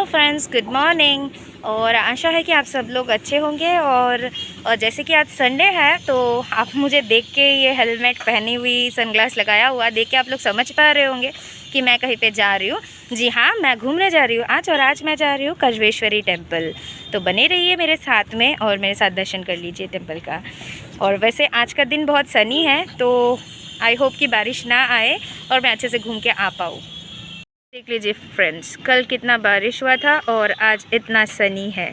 Friends, good morning. और आशा है कि आप सब लोग अच्छे होंगे। और जैसे कि आज संडे है तो आप मुझे देख के ये हेलमेट पहनी हुई, सनग्लास लगाया हुआ देख के आप लोग समझ पा रहे होंगे कि मैं कहीं पे जा रही हूँ। जी हाँ, मैं घूमने जा रही हूँ आज। और आज मैं जा रही हूँ कजवेश्वरी टेम्पल। तो बने रहिए मेरे साथ में और मेरे साथ दर्शन कर लीजिए टेम्पल का। और वैसे आज का दिन बहुत सनी है, तो आई होप कि बारिश ना आए और मैं अच्छे से घूम के आ पाऊँ। देख लीजिए फ्रेंड्स, कल कितना बारिश हुआ था और आज इतना सनी है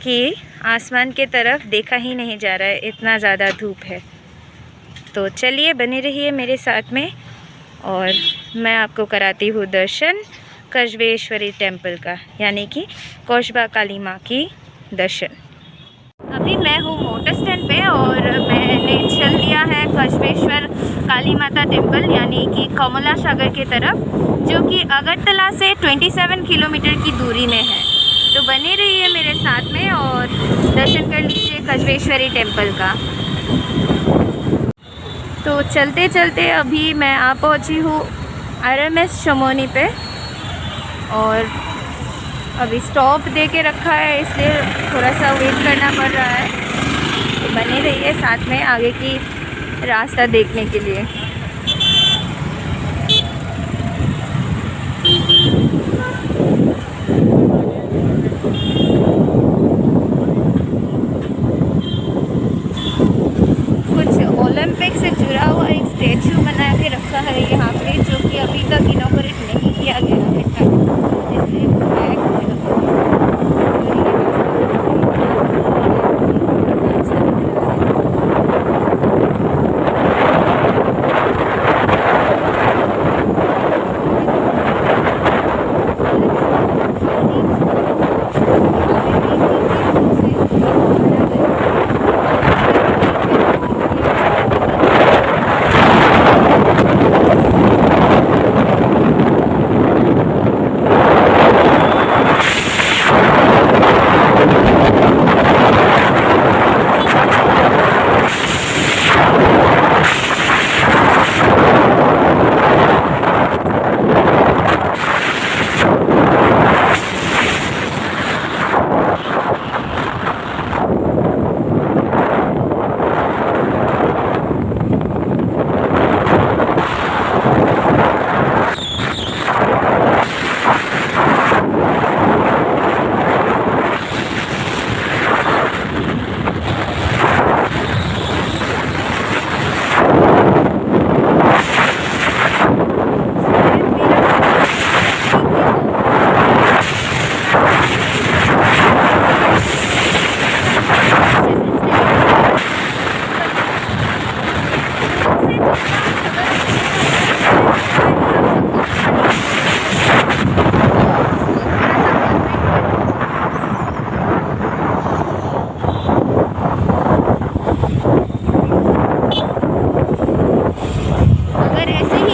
कि आसमान के तरफ देखा ही नहीं जा रहा है, इतना ज़्यादा धूप है। तो चलिए बने रहिए मेरे साथ में और मैं आपको कराती हूँ दर्शन कजवेश्वरी टेम्पल का, यानी कि कौशबा काली माँ की दर्शन। अभी मैं हूँ मोटर स्टैंड पे और मैंने चल दिया है कजवेश्वर काली माता टेम्पल, यानी कि कमला सागर की तरफ, जो कि अगरतला से 27 किलोमीटर की दूरी में है। तो बने रहिए मेरे साथ में और दर्शन कर लीजिए कजवेश्वरी टेम्पल का। तो चलते चलते अभी मैं आ पहुँची हूँ RMS चमोनी पे और अभी स्टॉप दे के रखा है, इसलिए थोड़ा सा वेट करना पड़ रहा है। तो बने रहिए साथ में आगे की रास्ता देखने के लिए। कुछ ओलंपिक से जुड़ा हुआ एक स्टैचू बना के रखा है यहाँ पे, जो कि अभी तक इनॉग्रेट नहीं किया गया है, इसलिए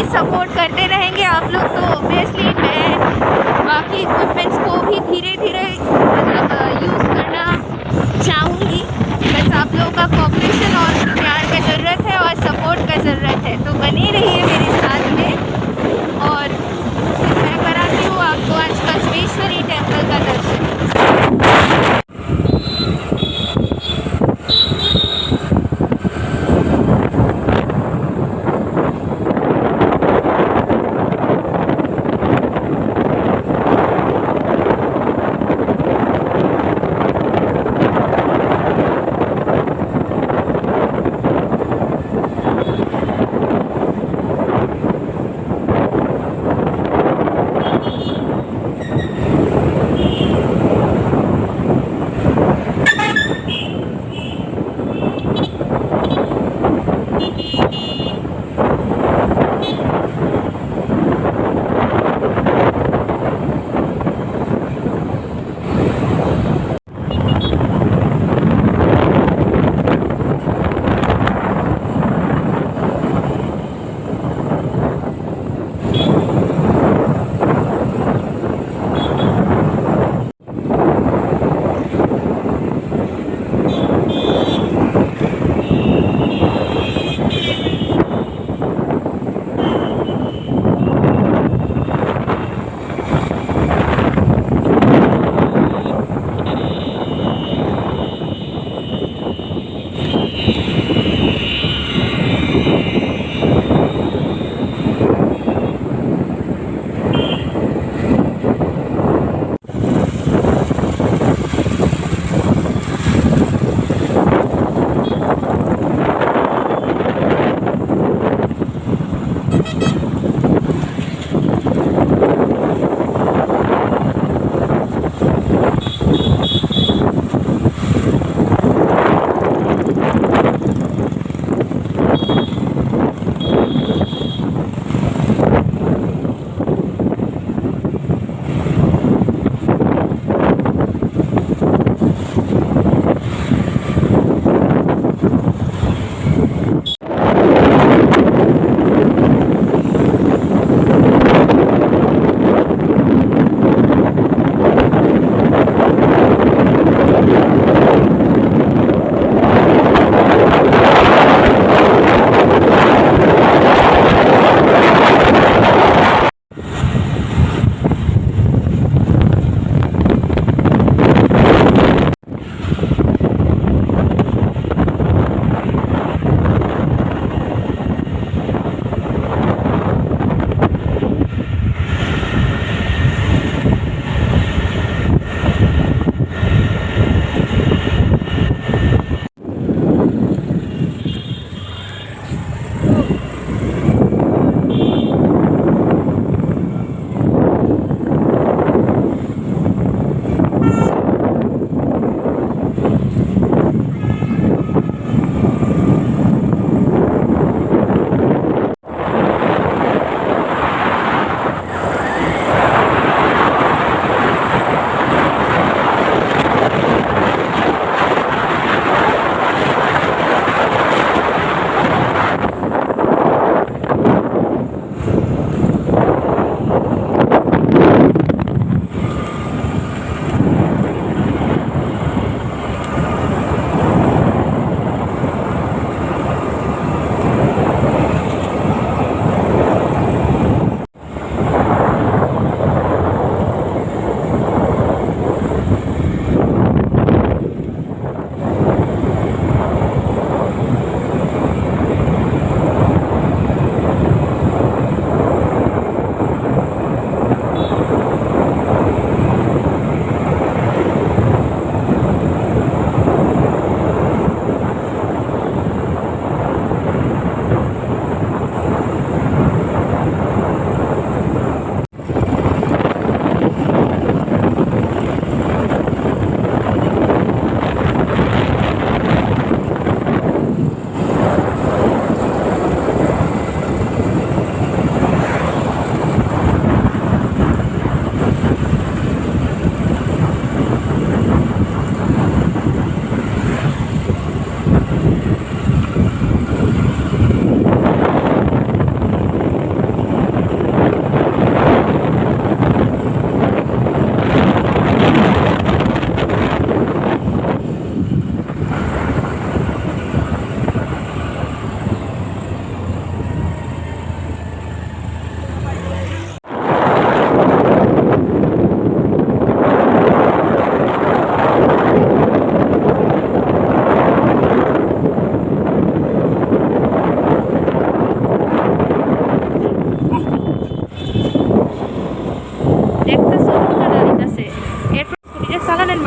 सपोर्ट करते रहेंगे आप लोग तो ऑब्वियसली मैं बाकी इक्विपमेंट्स को भी धीरे धीरे यूज़ करना चाहूँगी। बस आप लोगों का कोऑपरेशन और प्यार का ज़रूरत है और सपोर्ट का ज़रूरत है। तो बने रहिए मेरे साथ में और मैं कराती हूँ आपको आज कजवेश्वरी टेम्पल का दर्शन।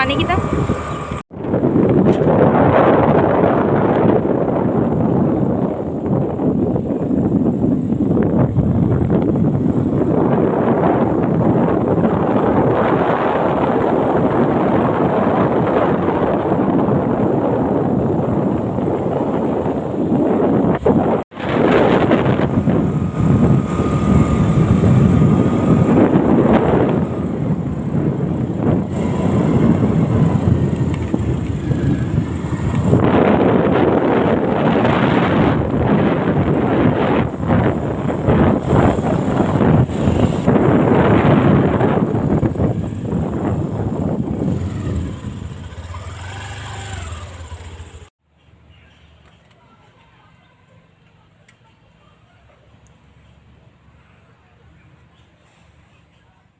माने की था।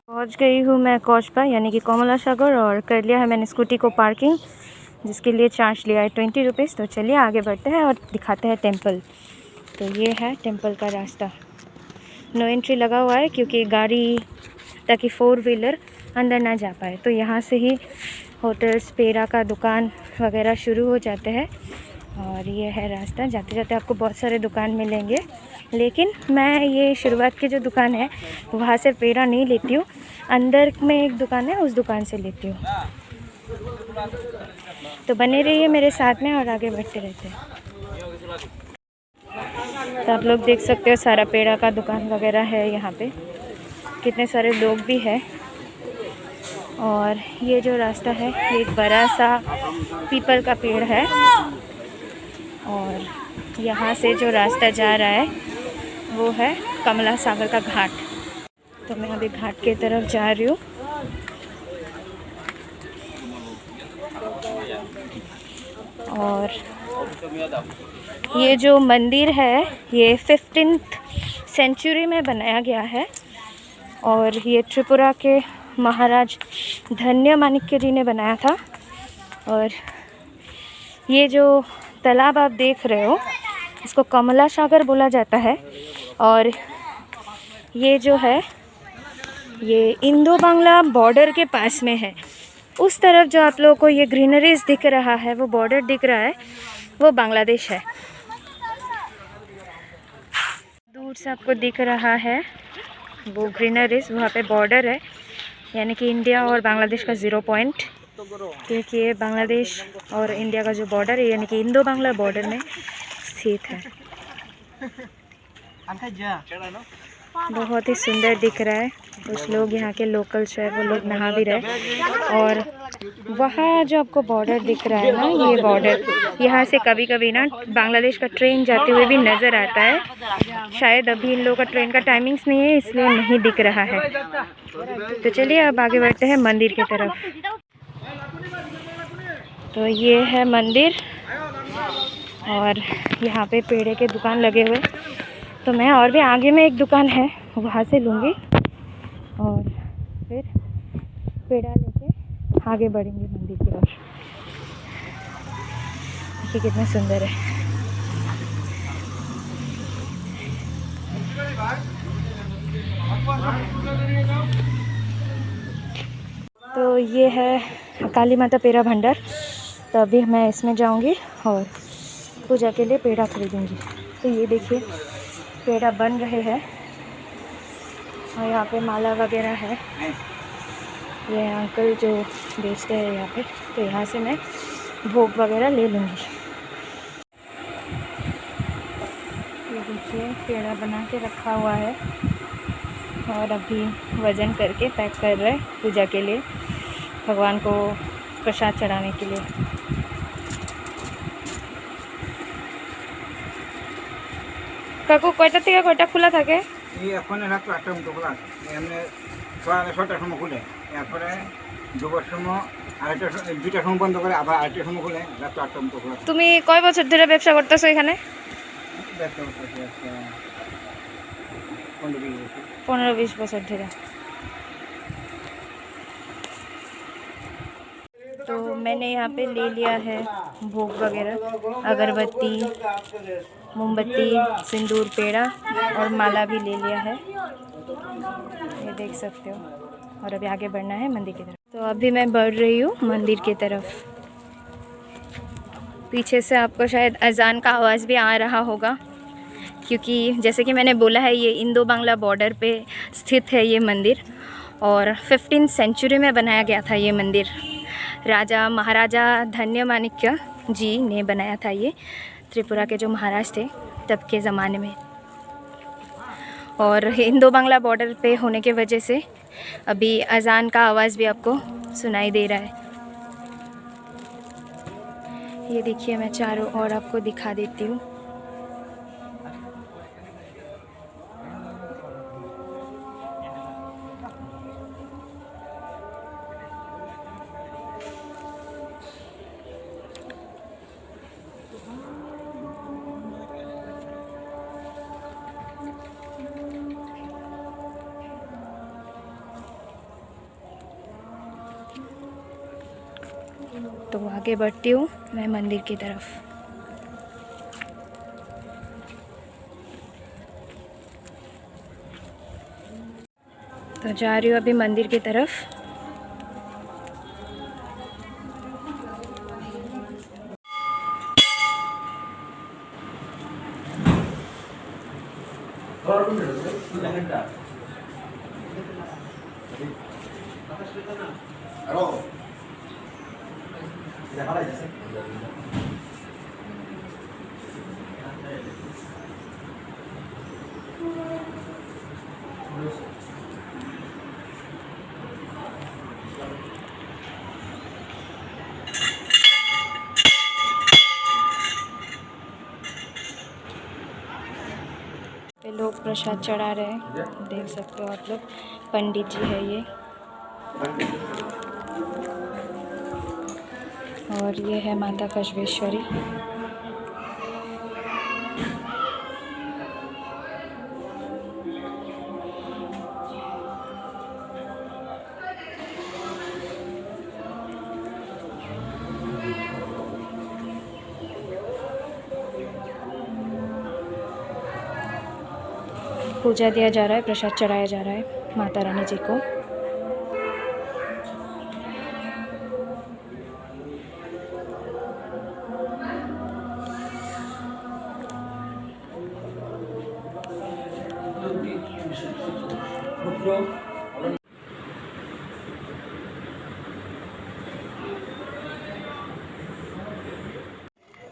पहुंच गई हूँ मैं कौशबा यानी कि कमला सागर, और कर लिया है मैंने स्कूटी को पार्किंग, जिसके लिए चार्ज लिया है 20 रुपीज़। तो चलिए आगे बढ़ते हैं और दिखाते हैं टेंपल। तो ये है टेंपल का रास्ता। नो एंट्री लगा हुआ है क्योंकि गाड़ी, ताकि 4 व्हीलर अंदर ना जा पाए। तो यहाँ से ही होटल्स, पेड़ा का दुकान वगैरह शुरू हो जाते हैं। और ये है रास्ता। जाते जाते आपको बहुत सारे दुकान मिलेंगे, लेकिन मैं ये शुरुआत की जो दुकान है वहाँ से पेड़ा नहीं लेती हूँ। अंदर में एक दुकान है, उस दुकान से लेती हूँ। तो बने रहिए मेरे साथ में और आगे बढ़ते रहते हैं। तो आप लोग देख सकते हो सारा पेड़ा का दुकान वगैरह है यहाँ पे। कितने सारे लोग भी हैं। और ये जो रास्ता है ये एक बड़ा सा पीपल का पेड़ है। और यहाँ से जो रास्ता जा रहा है वो है कमला सागर का घाट। तो मैं अभी घाट की तरफ जा रही हूँ। और ये जो मंदिर है ये 15th सेंचुरी में बनाया गया है। और ये त्रिपुरा के महाराज धन्य माणिक्य जी ने बनाया था। और ये जो तालाब आप देख रहे हो इसको कमला सागर बोला जाता है। और ये जो है ये इंडो बांग्ला बॉर्डर के पास में है। उस तरफ जो आप लोगों को ये ग्रीनरीज दिख रहा है, वो बॉर्डर दिख रहा है, वो बांग्लादेश है। दूर से आपको दिख रहा है वो ग्रीनरीज, वहाँ पे बॉर्डर है, यानी कि इंडिया और बांग्लादेश का 0 पॉइंट। क्योंकि ये बांग्लादेश और इंडिया का जो बॉर्डर है यानी कि इंडो बांग्ला बॉर्डर में स्थित है। बहुत ही सुंदर दिख रहा है। कुछ लोग यहाँ के लोकल्स है वो लोग नहा भी रहे। और वहाँ जो आपको बॉर्डर दिख रहा है ना, ये बॉर्डर, यहाँ से कभी कभी ना बांग्लादेश का ट्रेन जाते हुए भी नज़र आता है। शायद अभी इन लोगों का ट्रेन का टाइमिंग्स नहीं है, इसलिए नहीं दिख रहा है। तो चलिए अब आगे बढ़ते हैं मंदिर की तरफ। तो ये है मंदिर और यहाँ पे पेड़े के दुकान लगे हुए। तो मैं और भी आगे में एक दुकान है वहाँ से लूँगी और फिर पेड़ा लेके आगे बढ़ेंगे मंदिर की ओर। देखिए कितना सुंदर है। तो ये है काली माता पेड़ा भंडार। तो अभी मैं इसमें जाऊंगी और पूजा के लिए पेड़ा खरीदूंगी। तो ये देखिए पेड़ा बन रहे हैं और यहाँ पे माला वगैरह है। ये अंकल जो बेचते हैं यहाँ पे, तो यहाँ से मैं भोग वगैरह ले लूँगी। ये देखिए पेड़ा बना के रखा हुआ है और अभी वज़न करके पैक कर रहे हैं पूजा के लिए, भगवान को प्रसाद चढ़ाने के लिए। কাকু কয়টা থেকে কয়টা খোলা থাকে? এই এখন রাত 8টার মতো খোলা আছে, এমনি সকালে 6টার সময় খুলে, এরপরে দুপুর সময় আড়াইটার সময়, 2টার সময় বন্ধ করে, আবার 8টার সময় খুলে, রাত 8টার মতো খোলা। তুমি কয় বছর ধরে ব্যবসা করতেছো এখানে? ব্যবসা করতেছি 15-20 বছর ধরে। तो मैंने यहाँ पे ले लिया है भोग वगैरह, अगरबत्ती, मोमबत्ती, सिंदूर, पेड़ा और माला भी ले लिया है, ये देख सकते हो। और अभी आगे बढ़ना है मंदिर की तरफ। तो अभी मैं बढ़ रही हूँ मंदिर की तरफ। पीछे से आपको शायद अजान का आवाज़ भी आ रहा होगा, क्योंकि जैसे कि मैंने बोला है ये इंडो बांग्ला बॉर्डर पे स्थित है ये मंदिर, और 15वीं सेंचुरी में बनाया गया था ये मंदिर। राजा महाराजा धन्य माणिक्य जी ने बनाया था ये, त्रिपुरा के जो महाराज थे तब के ज़माने में। और इंडो बांग्ला बॉर्डर पे होने के वजह से अभी अजान का आवाज़ भी आपको सुनाई दे रहा है। ये देखिए, मैं चारों ओर आपको दिखा देती हूँ। तो आगे बढ़ती हूँ मैं मंदिर की तरफ। तो जा रही हूँ अभी मंदिर की तरफ। पे लोग प्रसाद चढ़ा रहे हैं, देख सकते हो आप लोग। पंडित जी है ये, और ये है माता कश्वेश्वरी। पूजा दिया जा रहा है, प्रसाद चढ़ाया जा रहा है माता रानी जी को।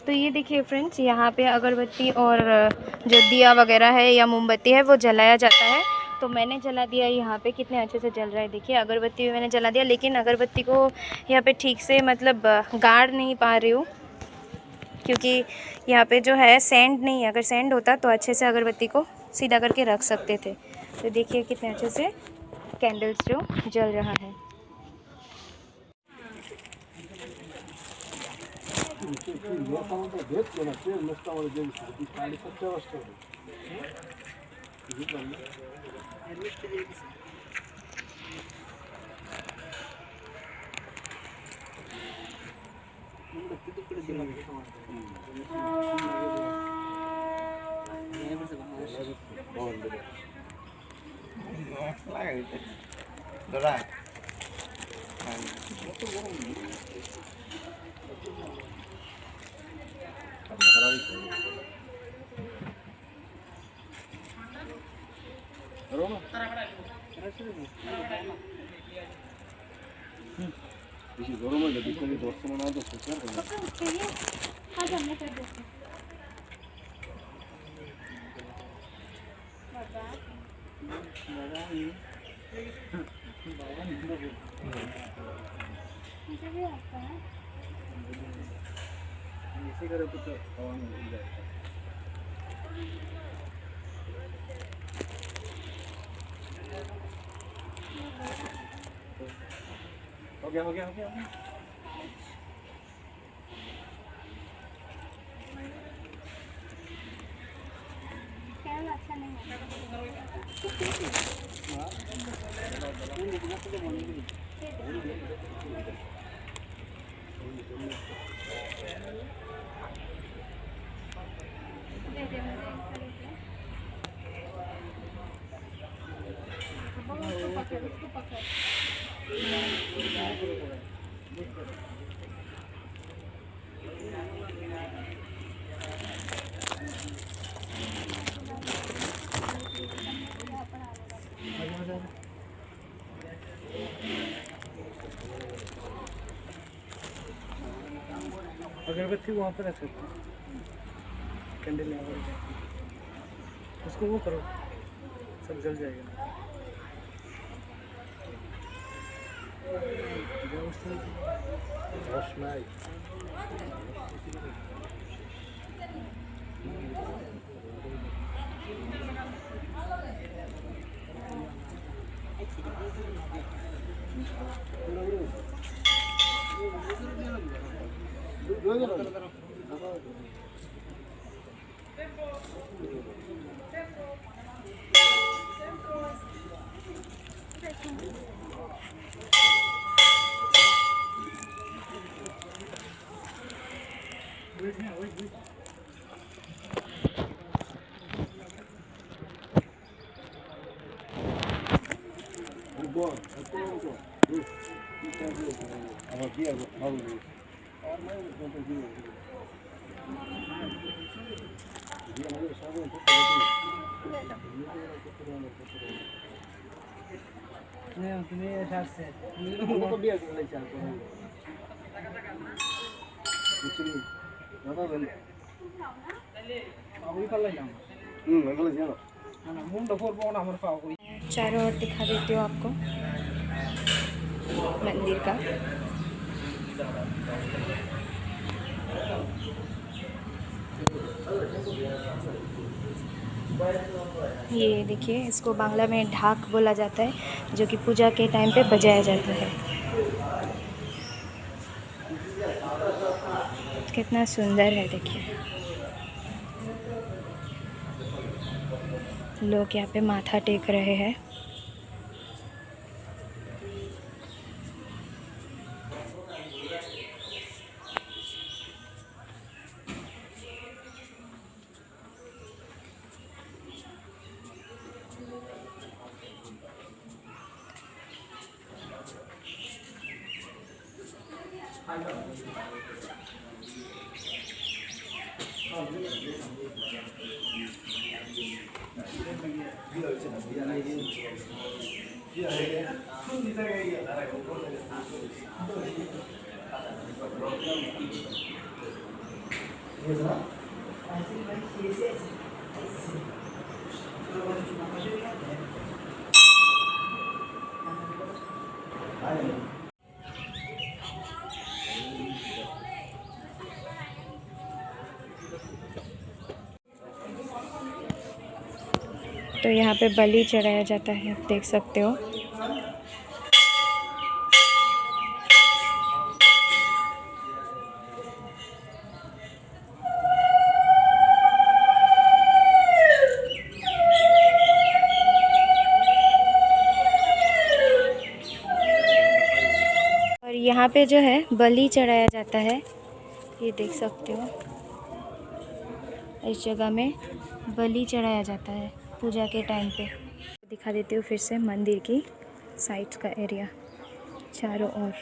तो ये देखिए फ्रेंड्स, यहाँ पे अगरबत्ती और जो दिया वगैरह है या मोमबत्ती है वो जलाया जाता है। तो मैंने जला दिया यहाँ पे, कितने अच्छे से जल रहा है देखिए। अगरबत्ती भी मैंने जला दिया, लेकिन अगरबत्ती को यहाँ पे ठीक से मतलब गाड़ नहीं पा रही हूँ, क्योंकि यहाँ पे जो है सैंड नहीं है। अगर सैंड होता तो अच्छे से अगरबत्ती को सीधा करके रख सकते थे। तो देखिए कितने अच्छे से कैंडल्स जो जल रहा है। हो गया अच्छा नहीं है। अगरबत्ती वहाँ पर रख सकते हो, कैंडल यहाँ पर उसको वो करो, सब जल जाएगा। रोशनाई तुम्हें ऐसा से उनको भी ले चलते हैं ज़्यादा बंद अभी कल ले जाऊँगा कल जाओ ना मुंडा फोर पाउंड हमारे पाव कोई चारों ओर दिखा देती हूँ आपको मंदिर का। ये देखिए, इसको बांग्ला में ढाक बोला जाता है, जो कि पूजा के टाइम पे बजाया जाता है। कितना सुंदर है देखिए। लोग यहाँ पे माथा टेक रहे हैं। तो यहाँ पे बलि चढ़ाया जाता है, आप देख सकते हो। और यहाँ पे जो है बलि चढ़ाया जाता है, ये देख सकते हो। इस जगह में बलि चढ़ाया जाता है पूजा के टाइम पे। दिखा देती हूँ फिर से मंदिर की साइड्स का एरिया चारों ओर।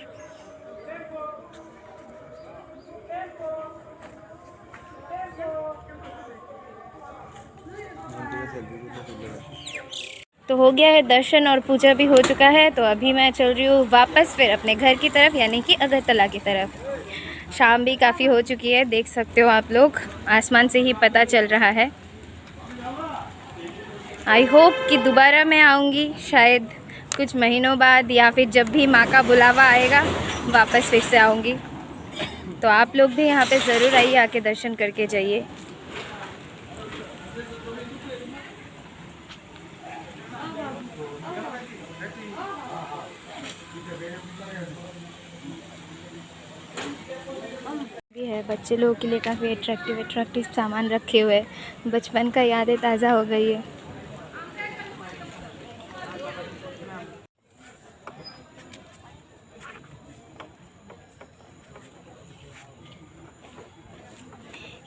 तो हो गया है दर्शन और पूजा भी हो चुका है। तो अभी मैं चल रही हूँ वापस फिर अपने घर की तरफ, यानी कि अगरतला की तरफ। शाम भी काफ़ी हो चुकी है, देख सकते हो आप लोग, आसमान से ही पता चल रहा है। आई होप कि दोबारा मैं आऊँगी शायद कुछ महीनों बाद, या फिर जब भी माँ का बुलावा आएगा वापस फिर से आऊँगी। तो आप लोग भी यहाँ पे ज़रूर आइए, आके दर्शन करके जाइए। भी है बच्चे लोगों के लिए काफ़ी अट्रैक्टिव सामान रखे हुए हैं। बचपन का यादें ताज़ा हो गई है।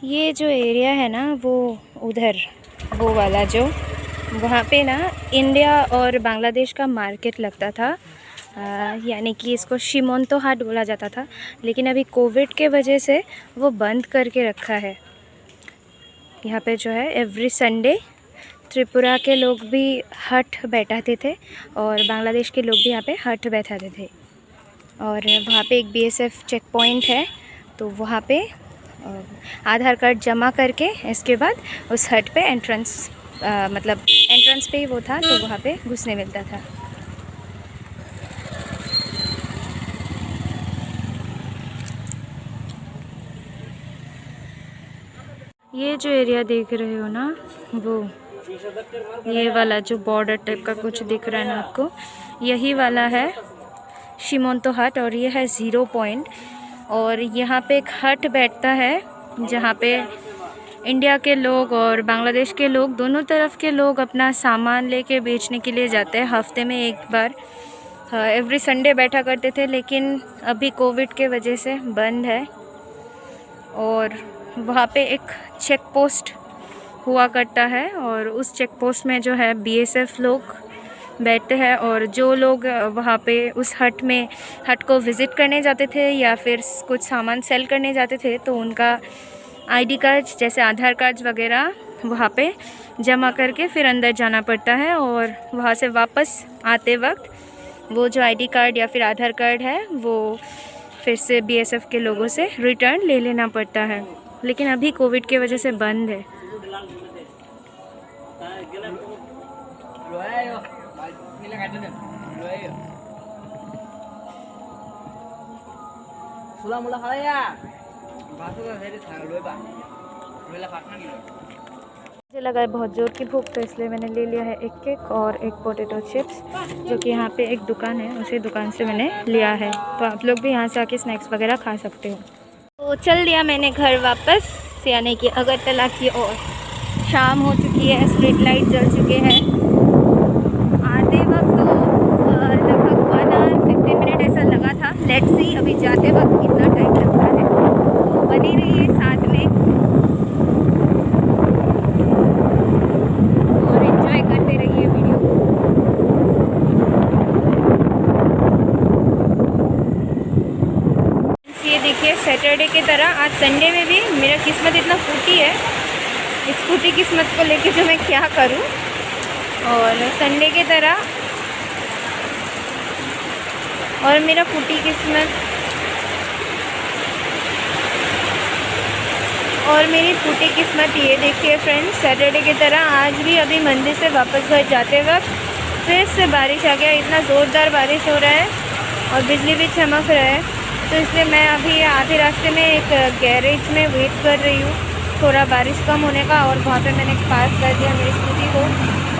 ये जो एरिया है ना, वो उधर वो वाला जो वहाँ पे ना इंडिया और बांग्लादेश का मार्केट लगता था। यानी कि इसको शिमोंतो हाट बोला जाता था, लेकिन अभी कोविड के वजह से वो बंद करके रखा है। यहाँ पे जो है एवरी संडे त्रिपुरा के लोग भी हट बैठाते थे और बांग्लादेश के लोग भी यहाँ पे हट बैठाते थे। और वहाँ पे एक बीएसएफ चेक पॉइंट है, तो वहाँ पे आधार कार्ड जमा करके इसके बाद उस हट पे एंट्रेंस मतलब एंट्रेंस पे ही वो था, तो वहाँ पे घुसने मिलता था। ये जो एरिया देख रहे हो ना, वो ये वाला जो बॉर्डर टाइप का कुछ दिख रहा है ना आपको, यही वाला है शिमोंतो हट और ये है 0 पॉइंट। और यहाँ पे एक हट बैठता है जहाँ पे इंडिया के लोग और बांग्लादेश के लोग दोनों तरफ के लोग अपना सामान लेके बेचने के लिए जाते हैं। हफ्ते में एक बार एवरी संडे बैठा करते थे, लेकिन अभी कोविड के वजह से बंद है। और वहाँ पे एक चेक पोस्ट हुआ करता है और उस चेक पोस्ट में जो है बीएसएफ लोग बैठते हैं। और जो लोग वहाँ पे उस हट को विज़िट करने जाते थे या फिर कुछ सामान सेल करने जाते थे, तो उनका आईडी कार्ड जैसे आधार कार्ड वगैरह वहाँ पे जमा करके फिर अंदर जाना पड़ता है। और वहाँ से वापस आते वक्त वो जो आईडी कार्ड या फिर आधार कार्ड है वो फिर से बीएसएफ के लोगों से रिटर्न ले लेना पड़ता है, लेकिन अभी कोविड के वजह से बंद है। मुझे लगा है बहुत ज़ोर की भूख, तो इसलिए मैंने ले लिया है एक केक और एक पोटैटो चिप्स, जो कि यहाँ पे एक दुकान है, उसी दुकान से मैंने लिया है। तो आप लोग भी यहाँ से आके स्नैक्स वगैरह खा सकते हो। तो चल दिया मैंने घर वापस, यानी कि अगरतला की ओर। शाम हो चुकी है, स्ट्रीट लाइट जल चुके हैं। आते वक्त तो लगभग 1 आवर 50 मिनट ऐसा लगा था। लेट्स सी अभी जाते वक्त कितना टाइम लगता है। तो बनी रहिए साथ में और एंजॉय करते रहिए वीडियो को। ये देखिए सैटरडे की तरह आज संडे में भी मेरा किस्मत इतना फूटी है। इस फूटी किस्मत को लेके जो मैं क्या करूं। और संडे की तरह और मेरा फूटी किस्मत और मेरी फूटी किस्मत ये देखिए फ्रेंड्स, सैटरडे की तरह आज भी अभी मंदिर से वापस घर जाते वक्त फिर से बारिश आ गया। इतना ज़ोरदार बारिश हो रहा है और बिजली भी चमक रहा है। तो इसलिए मैं अभी आधे रास्ते में एक गैरेज में वेट कर रही हूँ थोड़ा बारिश कम होने का। और वहाँ पे मैंने पास कर दिया मेरी स्कूटी को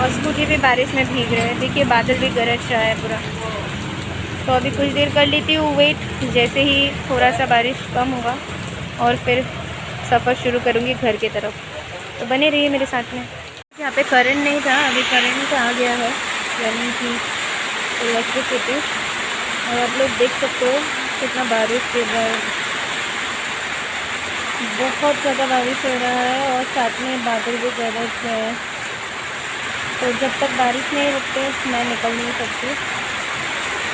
और स्कूटी भी बारिश में भीग रहे हैं। देखिए बादल भी गरज रहा है पूरा। तो अभी कुछ देर कर लेती हूँ वेट, जैसे ही थोड़ा सा बारिश कम होगा और फिर सफ़र शुरू करूँगी घर की तरफ। तो बने रहिए मेरे साथ में। यहाँ पे करंट नहीं था, अभी करंट आ गया है, यानी कि इलेक्ट्रिसिटी। और आप लोग देख सकते हो कितना बारिश गिर रहा है, बहुत ज़्यादा बारिश हो रहा है और साथ में बादल भी गरज है। तो जब तक बारिश नहीं रुकते मैं निकल नहीं सकती।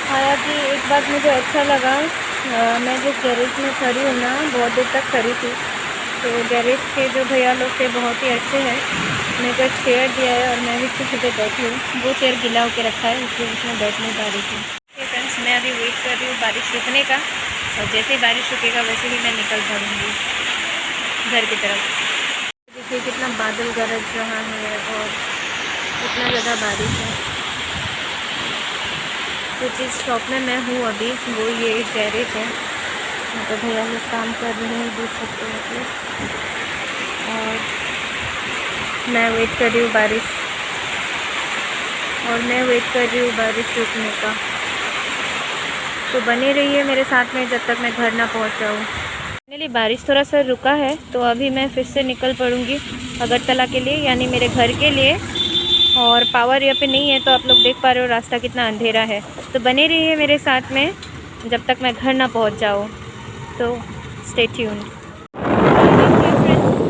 हालांकि एक बात मुझे अच्छा लगा, मैं जिस गैरेज में खड़ी हूँ ना बहुत देर तक खड़ी थी, तो गैरेज के जो भैया लोग थे बहुत ही अच्छे हैं। मेरे को एक चेयर दिया है और मैं भी किसी पे बैठी हूँ। वो चेयर गिला होकर रखा है इसलिए उसमें बैठ नहीं पा रही थी। फ्रेंड्स मैं अभी वेट कर रही हूँ बारिश रुकने का, और जैसे ही बारिश रुकेगा वैसे ही मैं निकल पड़ूँगी घर की तरफ। देखिए कितना बादल गरज रहा है और इतना ज़्यादा बारिश है। तो जिस शॉप में मैं हूँ अभी वो ये गैरेज है, तो भैया लोग काम कर रहे हैं, देख सकते हो। और मैं वेट कर रही हूँ बारिश, और मैं वेट कर रही हूँ बारिश रुकने का। तो बने रहिए मेरे साथ में जब तक मैं घर ना पहुँच जाऊँ। फाइनली बारिश थोड़ा सा रुका है, तो अभी मैं फिर से निकल पड़ूँगी अगरतला के लिए, यानी मेरे घर के लिए। और पावर यहाँ पे नहीं है, तो आप लोग देख पा रहे हो रास्ता कितना अंधेरा है। तो बने रहिए मेरे साथ में जब तक मैं घर ना पहुँच जाऊँ। तो स्टे ट्यून्ड।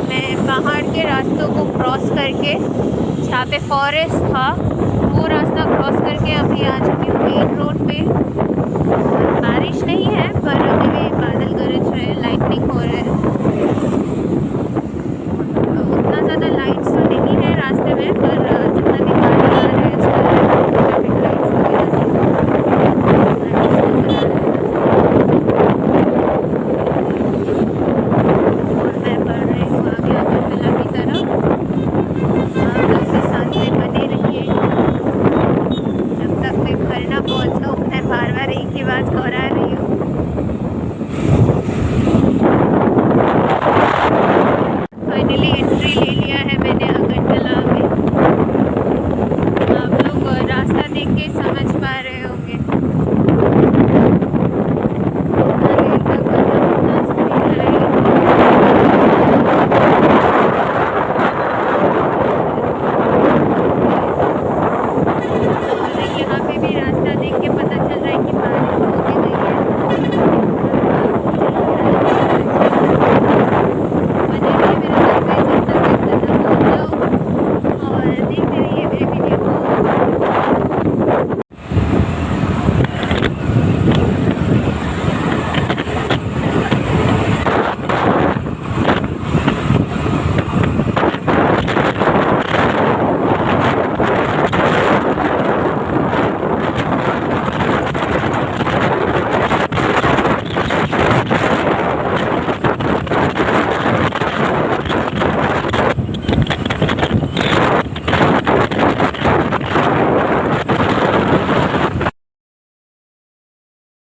मैं पहाड़ के रास्तों को क्रॉस करके जहाँ पे फॉरेस्ट था वो रास्ता क्रॉस करके अभी आ चुकी हूँ मेन रोड पे। और बारिश नहीं है पर